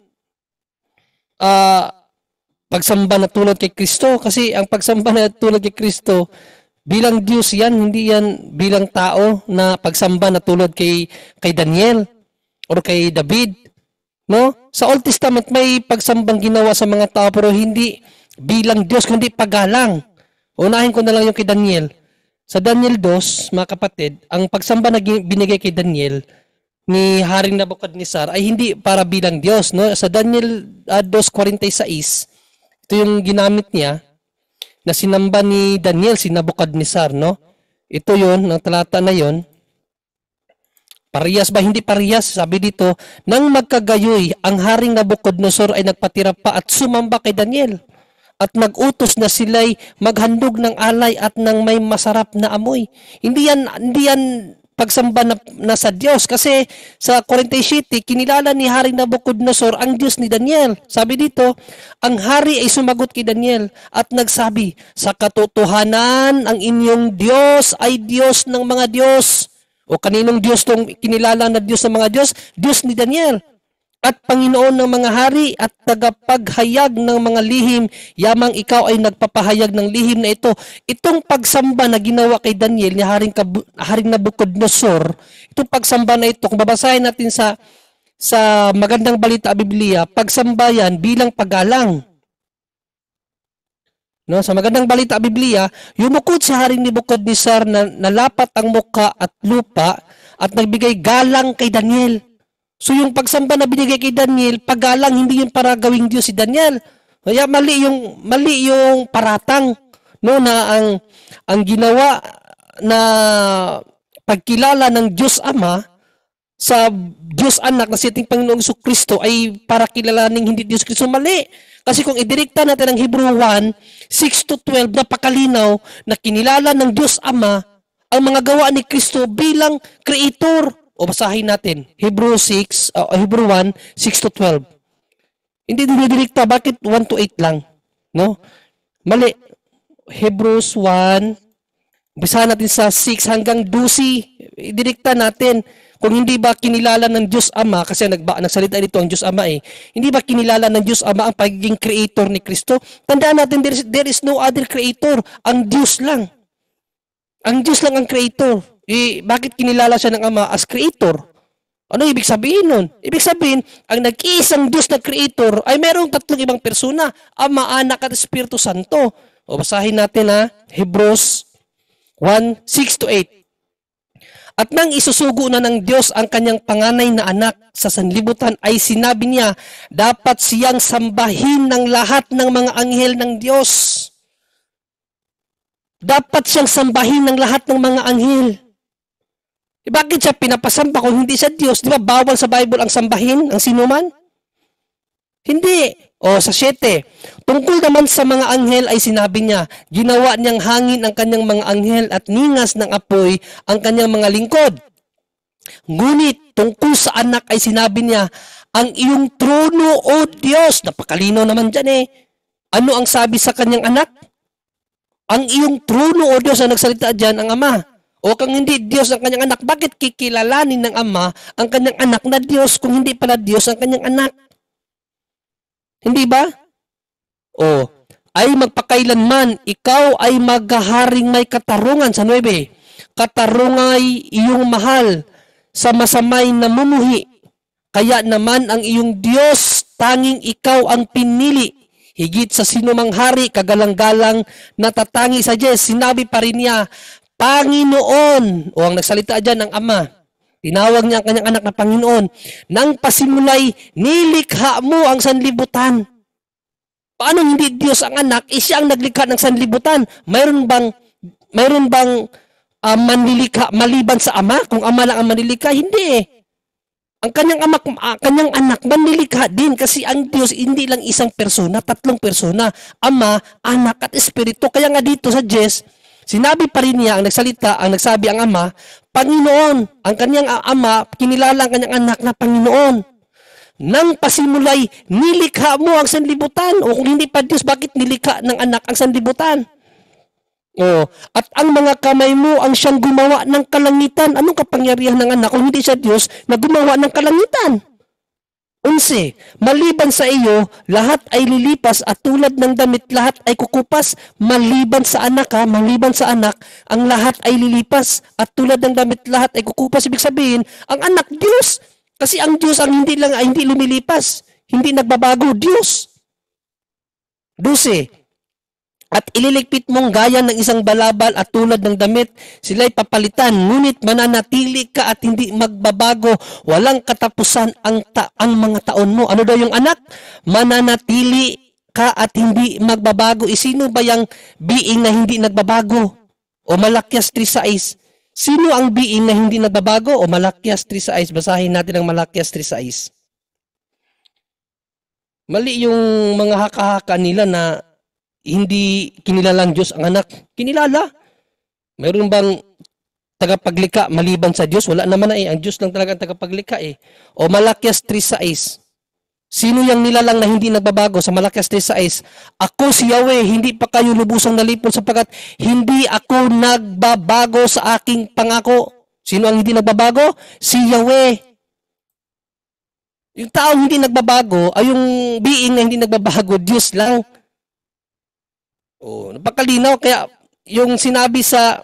pagsamba na tulad kay Kristo, kasi ang pagsamba na tulad kay Kristo bilang Diyos yan, hindi yan bilang tao na pagsamba na tulad kay Daniel or kay David. No? Sa Old Testament may pagsambang ginawa sa mga tao pero hindi bilang Diyos kundi paggalang. Unahin ko na lang yung kay Daniel. Sa Daniel 2, mga kapatid, ang pagsamba na binigay kay Daniel ni Haring Nabukadnezar ay hindi para bilang Diyos. No? Sa Daniel 2:46, ito yung ginamit niya na sinamba ni Daniel, si Nabukadnezar, no? Ito yon, ang talata na yon. Parehas ba? Hindi parehas. Sabi dito, nang magkagayoy, ang Haring Nabukadnezar ay nagpatira pa at sumamba kay Daniel. At nag-utos na sila'y maghandog ng alay at ng may masarap na amoy. Hindi yan pagsamba na sa Diyos. Kasi sa Corinthians City, kinilala ni Haring Nabukadnezar ang Diyos ni Daniel. Sabi dito, ang hari ay sumagot kay Daniel at nagsabi, sa katotohanan, ang inyong Diyos ay Diyos ng mga Diyos. O kaninong Diyos tong kinilala na Diyos ng mga Diyos? Diyos ni Daniel. At Panginoon ng mga hari at tagapaghayag ng mga lihim, yamang ikaw ay nagpapahayag ng lihim na ito. Itong pagsamba na ginawa kay Daniel ni Haring Nabukadnezar, itong pagsamba na ito, kung babasahin natin sa Magandang Balita Biblia, pagsamba yan bilang paggalang. No, sa Magandang Balita Biblia, yumukod si Haring Nabukadnezar na nalapat ang muka at lupa at nagbigay galang kay Daniel. So yung pagsamba na binigay kay Daniel, paggalang, hindi yun para gawing Diyos si Daniel. Kaya mali yung paratang, no, na ang ginawa na pagkilala ng Diyos Ama sa Diyos Anak na si ating Panginoong Jesucristo ay para kilalaning hindi Diyos Kristo. Mali. Kasi kung idirekta natin ang Hebrew 1:6-12, napakalinaw na kinilala ng Diyos Ama ang mga gawa ni Kristo bilang Creator. O basahin natin, Hebrew 1:6-12. Hindi dinidirekta. Bakit 1 to 8 lang? No? Mali. Hebrews 1, umpisa natin sa 6 hanggang 12. Idirekta natin. Kung hindi ba kinilala ng Diyos Ama, kasi nagsalita dito ang Diyos Ama hindi ba kinilala ng Diyos Ama ang pagiging creator ni Kristo? Tandaan natin, there is no other creator. Ang Diyos lang. Ang Diyos lang ang creator. Bakit kinilala siya ng Ama as creator? Ano ibig sabihin nun? Ibig sabihin, ang nag-iisang Diyos na creator ay mayroong tatlong ibang persona, Ama, Anak at Espiritu Santo. O basahin natin Hebrews 1, 6 to 8. At nang isusugo na ng Diyos ang kanyang panganay na anak sa sanlibutan ay sinabi niya, dapat siyang sambahin ng lahat ng mga anghel ng Diyos. Dapat siyang sambahin ng lahat ng mga anghel. Bakit siya pinapasamba kung hindi siya Diyos? Di ba bawal sa Bible ang sambahin ang sinuman? Hindi. O sa 7, tungkol naman sa mga anghel ay sinabi niya, ginawa niyang hangin ang kanyang mga anghel at ningas ng apoy ang kanyang mga lingkod. Ngunit tungkol sa anak ay sinabi niya, ang iyong trono, O Diyos, napakalino naman dyan Ano ang sabi sa kanyang anak? Ang iyong trono, O Diyos, ang nagsalita dyan, ang Ama. O kung hindi Diyos ang kanyang anak, bakit kikilalanin ng Ama ang kanyang anak na Diyos kung hindi pala Diyos ang kanyang anak? Hindi ba? O, ay magpakailanman, ikaw ay maghaharing may katarungan sa 9. Katarungay iyong mahal sa masamay na mumuhi. Kaya naman ang iyong Diyos, tanging ikaw ang pinili. Higit sa sinumang hari, kagalang-galang, natatangi sa Diyos. Sinabi pa rin niya, Panginoon, o ang nagsalita dyan ng Ama. Tinawag niya ang kanyang anak na Panginoon. Nang pasimulay, nilikha mo ang sanlibutan. Paano hindi Diyos ang anak? Siya ang naglikha ng sanlibutan. Mayroon bang manlilikha maliban sa Ama? Kung Ama lang ang manlilikha, hindi Ang kanyang anak manlilikha din kasi ang Diyos hindi lang isang persona, tatlong persona. Ama, Anak at Espiritu. Kaya nga dito sa Diyos, sinabi pa rin niya, ang nagsabi ang Ama, Panginoon, ang kanyang Ama, kinilala ang kanyang anak na Panginoon. Nang pasimulay, nilikha mo ang sanlibutan. O kung hindi pa Diyos, bakit nilikha ng anak ang sanlibutan? O, at ang mga kamay mo ang siyang gumawa ng kalangitan. Anong kapangyarihan ng anak kung hindi siya Diyos na gumawa ng kalangitan? 11, maliban sa iyo, lahat ay lilipas at tulad ng damit, lahat ay kukupas. Maliban sa anak, ang lahat ay lilipas at tulad ng damit, lahat ay kukupas. Ibig sabihin, ang anak Diyos. Kasi ang Diyos ang hindi lumilipas, hindi nagbabago, Diyos. 12, at ililigpit mong gaya ng isang balabal at tulad ng damit, sila'y papalitan, ngunit mananatili ka at hindi magbabago. Walang katapusan ang mga taon mo. Ano daw yung anak? Mananatili ka at hindi magbabago. Sino ba yung being na hindi nagbabago? O Malakias 3:6. Sino ang being na hindi nagbabago? O Malakias 3:6. Basahin natin ang Malakias 3:6. Mali yung mga haka-haka nila na hindi kinilalang Diyos ang anak. Kinilala. Mayroon bang tagapaglikha maliban sa Diyos? Wala naman ang Diyos lang talaga ang tagapaglikha O Malakias 3:6. Sino yung nilalang na hindi nagbabago sa Malakias 3:6? Ako si Yahweh, hindi pa kayo lubusang nalipol sapagat hindi ako nagbabago sa aking pangako. Sino ang hindi nagbabago? Si Yahweh. Yung taong hindi nagbabago ay yung being na hindi nagbabago, Diyos lang. Napakalinaw. Kaya yung sinabi sa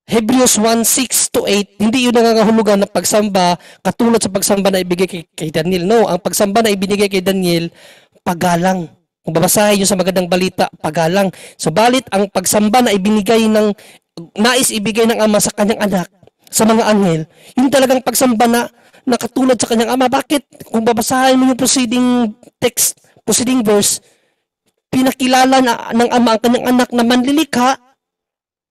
Hebrews 1:6-8, hindi yun nangangahulugan na pagsamba katulad sa pagsamba na ibigay kay Daniel. No, ang pagsamba na ibinigay kay Daniel, pagalang. Kung babasahin nyo sa magandang balita, pagalang. Subalit ang pagsamba na nais ibigay ng Ama sa kanyang anak, sa mga anghel, yung talagang pagsamba na katulad sa kanyang Ama. Bakit? Kung babasahin mo yung preceding verse, pinakilala ng Ama ang kanyang anak na manlilikha,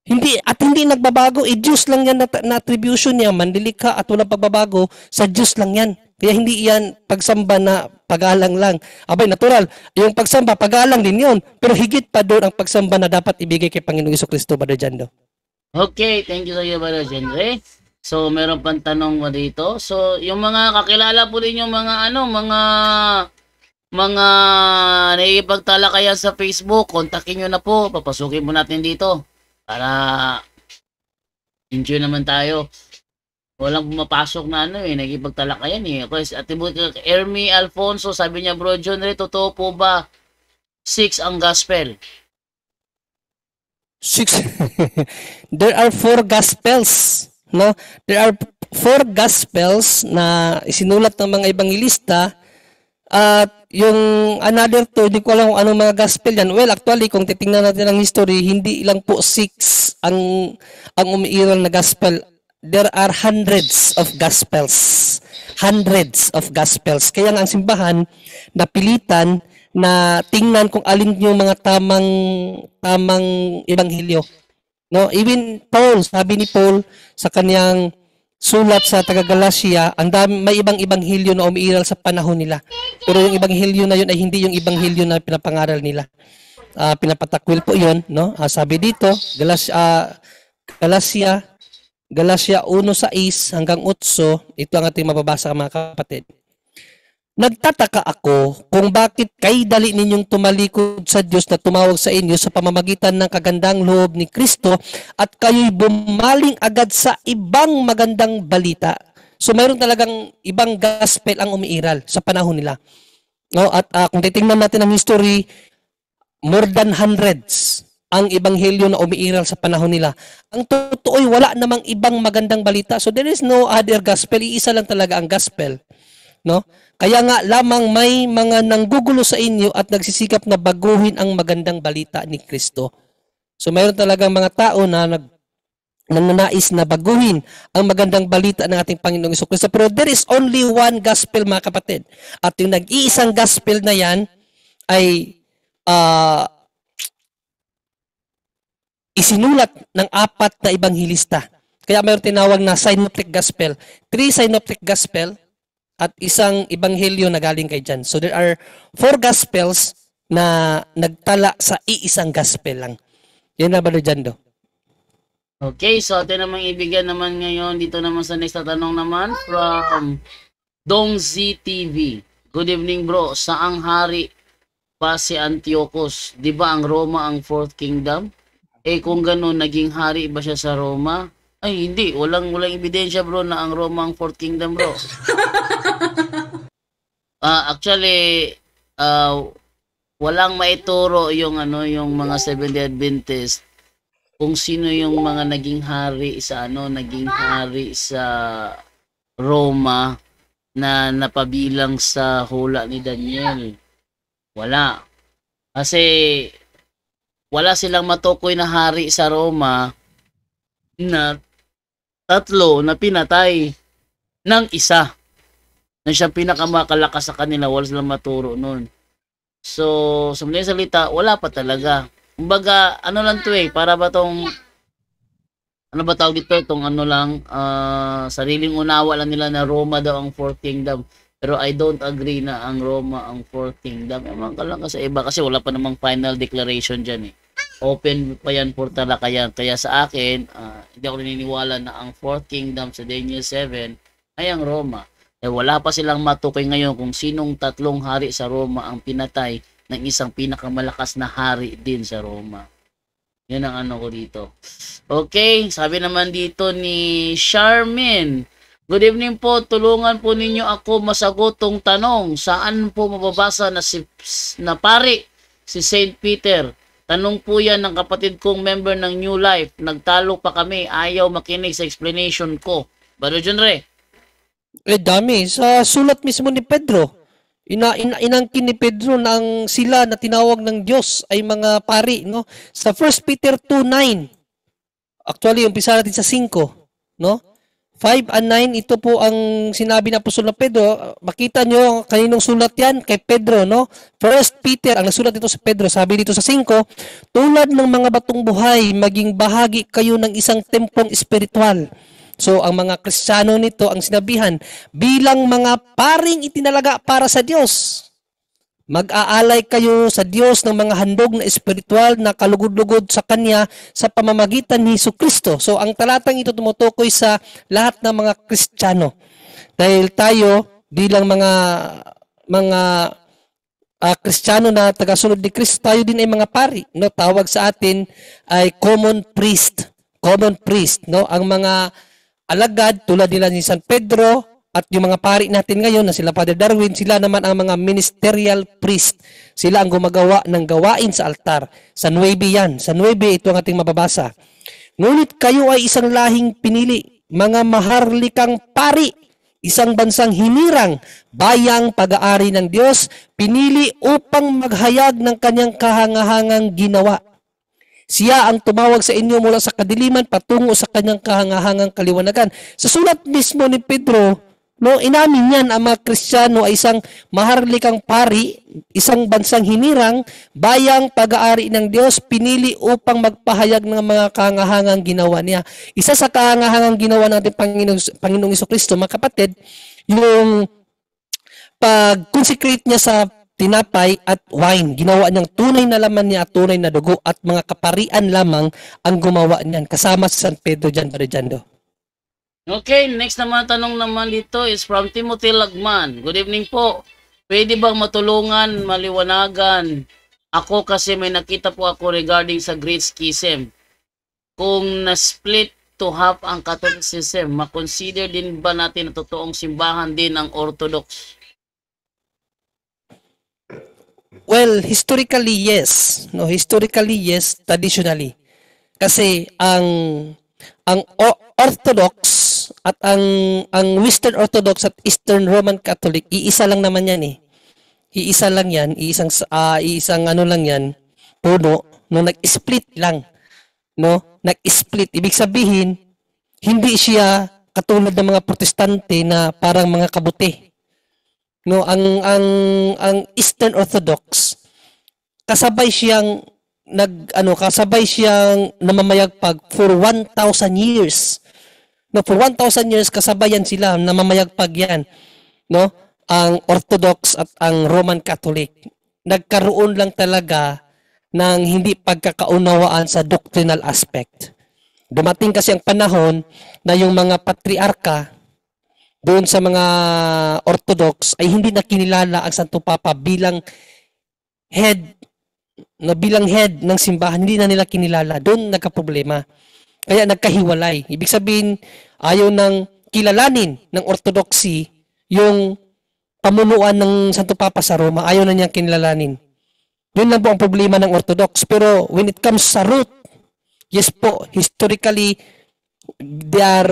hindi nagbabago. Diyos lang yan na attribution niya, manlilikha at walang pagbabago, sa Diyos lang yan. Kaya hindi yan pagsamba na pagalang lang. Abay, natural, yung pagsamba, pagalang din yun. Pero higit pa doon ang pagsamba na dapat ibigay kay Panginoong Jesucristo, Brother Jando.
Okay, thank you sa iyo, Brother Henry. So, meron pang tanong mo dito. So, yung mga kakilala po din yung mga mga nakikipagtalakayan sa Facebook, kontakin nyo na po. Papasukin mo natin dito para enjoy naman tayo. Walang pumapasok na nakikipagtalakayan eh. Kasi Ermi Alfonso, sabi niya, Bro John Ray, totoo po ba 6 ang gospel?
6. There are 4 gospels, no? There are 4 gospels na isinulat ng mga ebangelista. At yung another 2, hindi ko alam kung anong mga gospel yan. Well, actually, kung titingnan natin ang history, hindi lang po 6 ang umiiral na gospel. There are hundreds of gospels. Hundreds of gospels. Kaya nga ang simbahan, napilitan na tingnan kung alin yung mga tamang ebanghelyo. No, even Paul, sabi ni Paul sa kaniyang sulat sa taga-Galacia, may ibang ebanghelyo na umiiral sa panahon nila. Pero yung ebanghelyo na yun ay hindi yung ebanghelyo na pinapangaral nila. Pinapatakwil po yun, no? Sabi dito, Galacia 1:6 hanggang 8, ito ang ating mababasa, mga kapatid. Nagtataka ako kung bakit kay dali ninyong tumalikod sa Diyos na tumawag sa inyo sa pamamagitan ng kagandang loob ni Kristo at kayo'y bumaling agad sa ibang magandang balita. So mayroon talagang ibang gospel ang umiiral sa panahon nila. No? At kung titingnan natin ang history, more than hundreds ang ebanghelyo na umiiral sa panahon nila. Ang totoo ay wala namang ibang magandang balita. So there is no other gospel. Iisa lang talaga ang gospel. No? Kaya nga lamang may mga nanggugulo sa inyo at nagsisikap na baguhin ang magandang balita ni Kristo. So mayroon talagang mga tao na nananais na baguhin ang magandang balita ng ating Panginoong Jesucristo. Pero there is only one gospel, mga kapatid. At yung nag-iisang gospel na yan ay isinulat ng 4 na ebanghilista. Kaya mayroon tinawag na synoptic gospel. 3 synoptic gospel at isang ebanghelyo na galing kay John. So there are 4 gospels na nagtala sa iisang gospel lang. Yan na, Brother Jando.
Okay, so atin namang ibigyan naman ngayon dito naman sa next na tanong naman from Dong Z TV. Good evening, bro. Saang hari pa si Antiochus? Di ba ang Roma ang fourth kingdom? Kung gano'n, naging hari ba siya sa Roma? Ay, hindi. Walang ebidensya, bro, na ang Roma ang fourth kingdom, bro. Actually, walang maituro yung mga Seventh-day Adventist kung sino yung mga naging hari sa Roma na napabilang sa hula ni Daniel. Wala. Kasi wala silang matukoy na hari sa Roma na 3 na pinatay ng isa na siyang pinakamakalakas sa kanila. Wala silang maturo nun. So, sa mga salita, wala pa talaga. Kumbaga, lang to para ba tong ba tawag dito? Itong sariling unawa lang nila na Roma daw ang fourth kingdom. Pero I don't agree na ang Roma ang fourth kingdom. Ewan ka lang sa iba kasi wala pa namang final declaration dyan Open pa yan for talakayan. Kaya sa akin, hindi ako naniniwala na ang fourth kingdom sa Daniel 7 ay ang Roma. Wala pa silang matukoy ngayon kung sinong 3 hari sa Roma ang pinatay ng isang pinakamalakas na hari din sa Roma. Yan ang ko dito. Okay, sabi naman dito ni Charmin. Good evening po, tulungan po ninyo ako masagot tong tanong. Saan po mababasa na pari si Saint Peter? Tanong po yan ng kapatid kong member ng New Life. Nagtalo pa kami, ayaw makinig sa explanation ko. Brother John Ray.
Dami. Sa sulat mismo ni Pedro. Inangkin ni Pedro na sila na tinawag ng Diyos ay mga pari. No? Sa 1 Peter 2:9. Actually, umpisa natin sa 5. No? 5 and 9, ito po ang sinabi ng Apostol na Pedro. Makita nyo, kaninong sulat yan? Kay Pedro, no? 1 Peter, ang nasulat dito sa Pedro, sabi dito sa 5, tulad ng mga batong buhay, maging bahagi kayo ng isang tempong espiritual. So, ang mga Kristiyano nito, ang sinabihan, bilang mga paring itinalaga para sa Diyos. Mag-aalay kayo sa Diyos ng mga handog na espiritual na kalugod-lugod sa Kanya sa pamamagitan ni Jesucristo. So, ang talatang ito tumutukoy sa lahat ng mga Kristiyano. Dahil tayo, bilang mga Kristiyano na tagasunod ni Kristo, tayo din ay mga pari. No? Tawag sa atin ay common priest. Common priest. No? Ang mga alagad tulad nila ni San Pedro, at yung mga pari natin ngayon na sila Father Darwin, sila naman ang mga ministerial priest. Sila ang gumagawa ng gawain sa altar. Sa 9 yan. Sa 9 ito ang ating mababasa. Ngunit kayo ay isang lahing pinili, mga maharlikang pari, isang bansang hinirang, bayang pag-aari ng Diyos, pinili upang maghayag ng kanyang kahangahangang ginawa. Siya ang tumawag sa inyo mula sa kadiliman patungo sa kanyang kahangahangang kaliwanagan. Sa sulat mismo ni Pedro, no, inamin niyan ang mga Kristiyano ay isang maharlikang pari, isang bansang hinirang, bayang pag-aari ng Diyos, pinili upang magpahayag ng mga kahangahangang ginawa niya. Isa sa kahangahangang ginawa natin Panginoong Jesucristo, mga kapatid, yung pag-consecrate niya sa tinapay at wine. Ginawa niyang tunay na laman niya at tunay na dugo at mga kaparian lamang ang gumawa niyan. Kasama si San Pedro dyan, Barejando.
Okay, next naman tanong naman dito is from Timothy Lagman. Good evening po. Pwede bang matulungan, maliwanagan? Ako kasi may nakita po ako regarding sa Great Schism. Kung na-split to half ang Catholicism, makonsider din ba natin na totoong simbahan din ang Orthodox?
Well, historically, yes. No, historically, yes. Traditionally. Kasi ang Orthodox at ang Western Orthodox at Eastern Roman Catholic, iisa lang naman yan eh. Iisa lang yan, iisang ano lang yan, puno, no, nag-split lang. No? Nag-split. Ibig sabihin, hindi siya katulad ng mga Protestante na parang mga kabuti. No, ang Eastern Orthodox kasabay siyang namamayagpag for 1,000 years. No, for 1,000 years kasabayan sila, namamayagpag yan. No? Ang Orthodox at ang Roman Catholic. Nagkaroon lang talaga ng hindi pagkakaunawaan sa doctrinal aspect. Dumating kasi ang panahon na yung mga patriarka doon sa mga Orthodox ay hindi na kinilala ang Santo Papa bilang head ng simbahan. Hindi na nila kinilala. Doon nagka-problema. Kaya nagkahiwalay. Ibig sabihin, ayaw nang kilalanin ng Orthodoxy yung pamunuan ng Santo Papa sa Roma. Ayaw na niyang kinilalanin. Yun lang po ang problema ng Orthodox. Pero when it comes sa root, yes po, historically, they are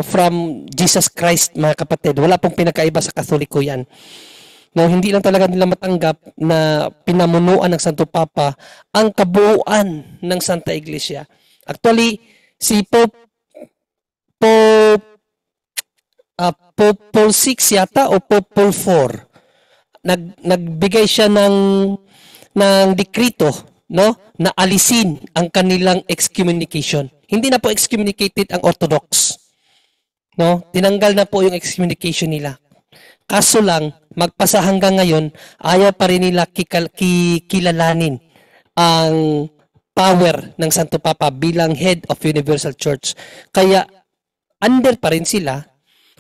from Jesus Christ, mga kapatid. Wala pong pinakaiba sa Katoliko yan. No, hindi lang talaga nila matanggap na pinamunuan ng Santo Papa ang kabuuan ng Santa Iglesia. Actually, si Pope Paul VI yata o Pope Paul IV, nagbigay siya ng dekrito, no, na alisin ang kanilang excommunication. Hindi na po excommunicated ang Orthodox. No? Tinanggal na po yung excommunication nila. Kaso lang, magpasa hanggang ngayon, ayaw pa rin nila kilalanin ang power ng Santo Papa bilang head of Universal Church. Kaya, under pa rin sila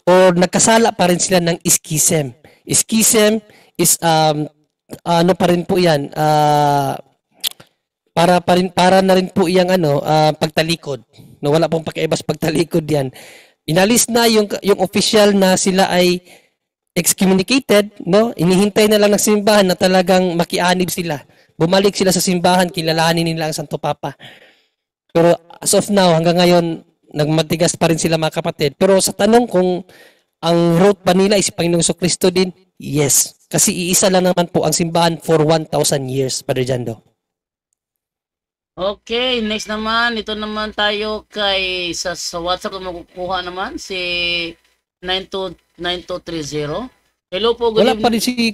or nagkasala pa rin sila ng schism. Schism is, ano pa rin po yan, para na rin po iyang pagtalikod. No, wala pong pakiibas pagtalikod yan. Inalis na yung official na sila ay excommunicated, no? Inihintay na lang ng simbahan na talagang makianib sila. Bumalik sila sa simbahan, kilalanin nila ang Santo Papa. Pero as of now, hanggang ngayon, nagmatigas pa rin sila, mga kapatid. Pero sa tanong kung ang root ba nila is Panginoong Jesucristo din, yes. Kasi iisa lang naman po ang simbahan for 1,000 years, Padre Jando.
Okay, next naman, ito naman tayo kay sa WhatsApp na makukuha naman si 9230. Hello po, good
Wala pa rin si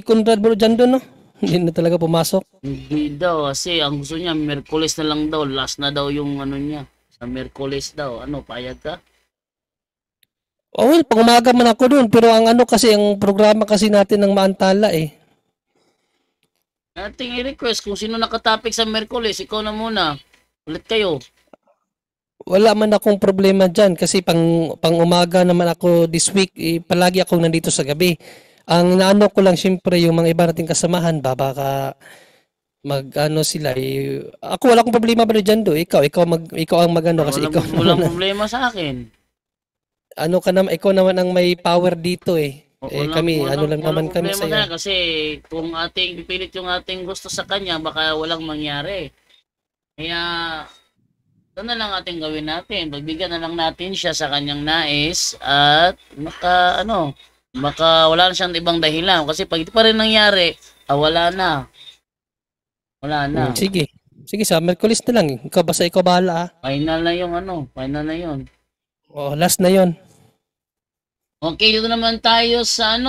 Conrad Borjando, no? Hindi na talaga pumasok.
Hindi daw, kasi ang gusto niya, Miyerkules na lang daw, last na daw yung ano niya. Sa Miyerkules daw, payag ka?
Oh, well, pang umaga man ako doon, pero ang kasi, ang programa kasi natin ng Maantala eh.
Ating i-request kung sino nakatopic sa Merkulis, ikaw na muna. Ulit kayo.
Wala man akong problema dyan kasi pang umaga naman ako this week, palagi akong nandito sa gabi. Ang naano ko lang siyempre yung mga iba nating kasamahan ba, baka mag-ano sila. Ako wala akong problema ba dyan do. Ikaw ang magano kasi ikaw
Walang
naman,
problema sa akin.
ano ka naman, ikaw naman ang may power dito eh. Kami, ano lang
walang
naman kami
problema
sa
na kasi kung ating pipilit yung ating gusto sa kanya, baka walang mangyari. Kaya, ito na lang ating gawin natin. Pagbigyan na lang natin siya sa kanyang nais at baka wala na siyang ibang dahilan. Kasi pag ito pa rin nangyari, wala na. Wala na.
Sige. Sige, sa Merkulis na lang. Basta ikaw bahala ah.
Final na yung final na yun.
Oh, last na yon.
Okay, dito naman tayo sa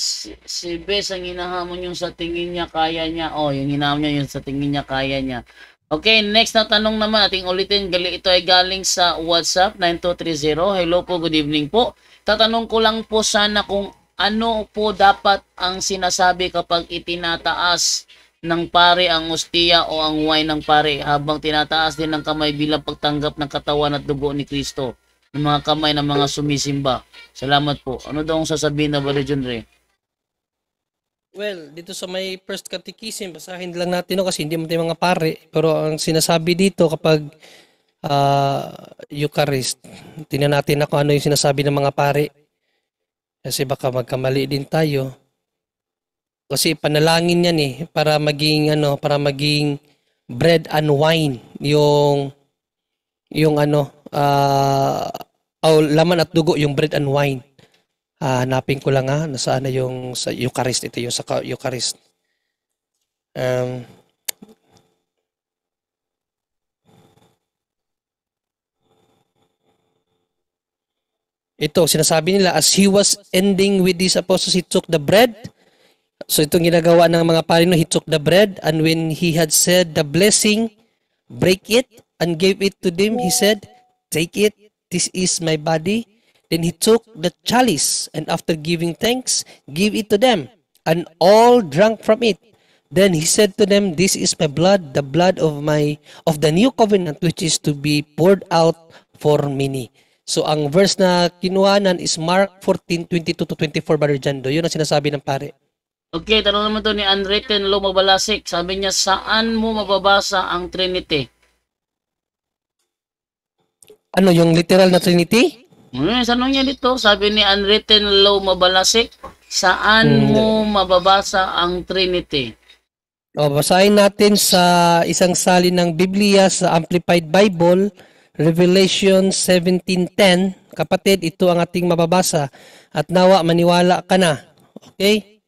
si Bes ang hinahamon yung sa tingin niya kaya niya. Yung hinahamon niya yung sa tingin niya kaya niya. Okay, next na tanong naman ating ulitin. Ito ay galing sa WhatsApp 9230. Hello po, good evening po. Tatanong ko lang po sana kung ano po dapat ang sinasabi kapag itinataas ng pare ang ostiya o ang wine ng pare habang tinataas din ng kamay bilang pagtanggap ng katawan at dugo ni Kristo ng mga kamay ng mga sumisimba. Salamat po. Ano daw ang sasabihin na Brother John Ray?
Well, dito sa may first catechism, basahin lang natin kasi hindi mo tayo mga pare. Pero ang sinasabi dito kapag Eucharist, tingnan natin ako ano yung sinasabi ng mga pare. Kasi baka magkamali din tayo. Kasi panalangin yan para maging bread and wine yung laman at dugo yung bread and wine. Hanapin ko lang nasaan na yung sa Eucharist, ito yung sa Eucharist. Ito sinasabi nila, as he was ending with these apostles, he took the bread. So itong ginagawa ng mga parino, he took the bread, and when he had said the blessing, break it and gave it to them, he said, take it, this is my body. Then he took the chalice, and after giving thanks, gave it to them, and all drank from it. Then he said to them, this is my blood, the blood of the new covenant, which is to be poured out for many. So ang verse na kinuhanan is Mark 14:22-24, Brother Jando. Yun ang sinasabi ng pare.
Okay, tanong naman to ni Unwritten Law Mabalasik. Sabi niya, saan mo mababasa ang Trinity?
Ano, yung literal na Trinity?
Tanong niya dito, sabi ni Unwritten Law Mabalasik, saan mo mababasa ang Trinity?
Basahin natin sa isang salin ng Biblia sa Amplified Bible, Revelation 17:10. Kapatid, ito ang ating mababasa at nawa maniwala ka na. Okay?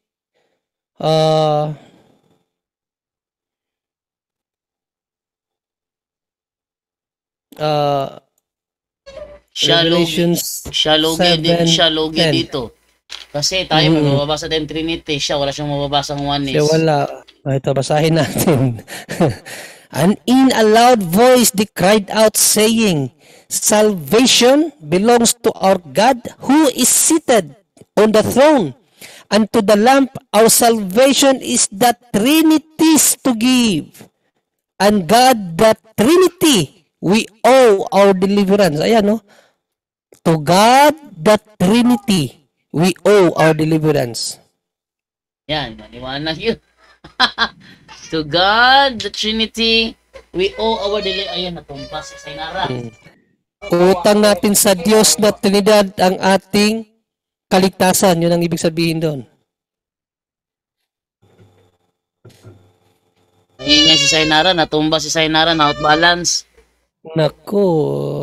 Siya logi dito. Kasi tayo may mababasa din Trinity, siya wala siyang mababasang oneness.
Siya wala. Ito, basahin natin. And in a loud voice they cried out, saying, salvation belongs to our God who is seated on the throne, and to the Lamb our salvation is the Trinity's to give. And God, the Trinity, we owe our deliverance. Ayan, no? To God, the Trinity, we owe our deliverance.
Yan, maniwala yun. To God, the Trinity, we owe our deliverance. Ayun, natumpas sa Sainara.
Utang natin sa Diyos na Trinidad ang ating kaligtasan. Yun ang ibig sabihin doon.
Ingay si Sainara, natumba si Sainara, na out balance.
Naku,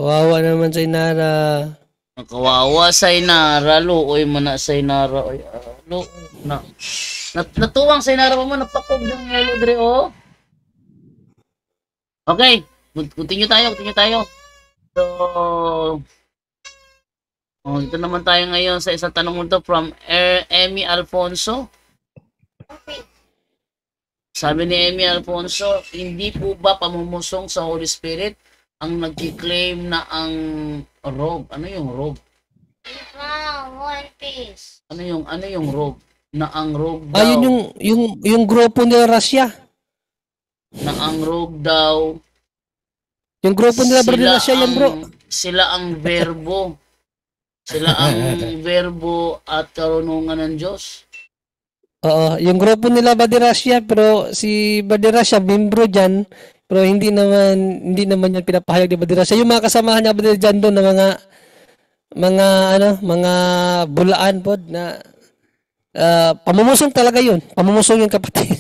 wawa naman Sainara.
Nakawawa Sainara, luoy mo na Sainara. Ay, natuwang Sainara mo, napakog ng yelo dre, oh. Okay, continue tayo. So, dito naman tayo ngayon sa isang tanong nito from Emmy Alfonso. Sabi ni Emmy Alfonso, hindi po ba pamumusong sa Holy Spirit ang nagki-claim na ang robe? Ano yung robe?
Wow, One Piece.
Ano yung robe? Na ang rogue daw.
Yung grupo nila Russia.
Na ang rogue daw.
Yung grupo nila Brother Russia yan, bro.
Sila ang verbo. Sila ang verbo at karunungan ng Diyos.
Oo, yung grupo nila Brother Russia, pero si Brother Russia, membro dyan, pero hindi naman yan pinapahayag ni Brother Russia. Yung mga kasamahan niya Brother dyan doon na mga bulaan po na pamumusong talaga yun. Pamumusong yung kapatid.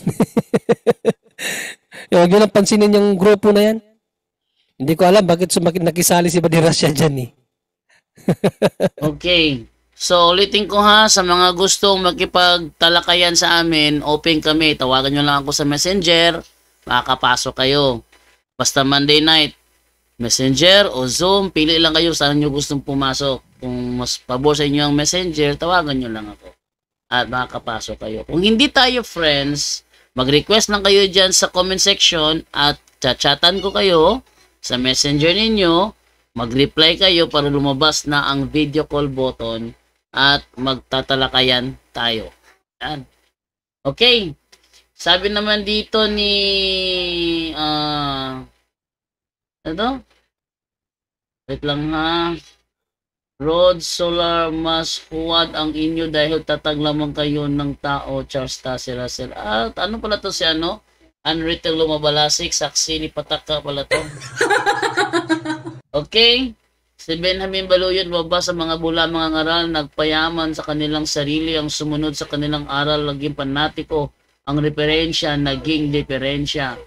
Huwag nyo lang pansinin yung grupo na yan. Hindi ko alam bakit nakisali si Brother Russia dyan eh.
Okay. So, ulitin ko ha, sa mga gustong makipagtalakayan sa amin, open kami. Tawagan nyo lang ako sa Messenger. Makakapasok kayo. Basta Monday night. Messenger o Zoom, pili lang kayo saan nyo gustong pumasok. Kung mas pabor sa inyo ang Messenger, tawagan nyo lang ako. At makakapasok kayo. Kung hindi tayo friends, mag-request lang kayo dyan sa comment section at chachatan ko kayo sa Messenger ninyo. Mag-reply kayo para lumabas na ang video call button at magtatalakayan tayo. Yan. Okay. Sabi naman dito ni wait lang ha. Rod Solar, mas huwad ang inyo dahil tatag lamang kayo ng tao. Charles Tasser. At ano pala to si ano? Unwritten Lumabalasik, saksi ni Pataka pala to. Okay. Si Benjamin Baluyon, baba sa mga bula, mga ngaral, nagpayaman sa kanilang sarili, ang sumunod sa kanilang aral, naging panatiko, ang referensya, naging diferensya.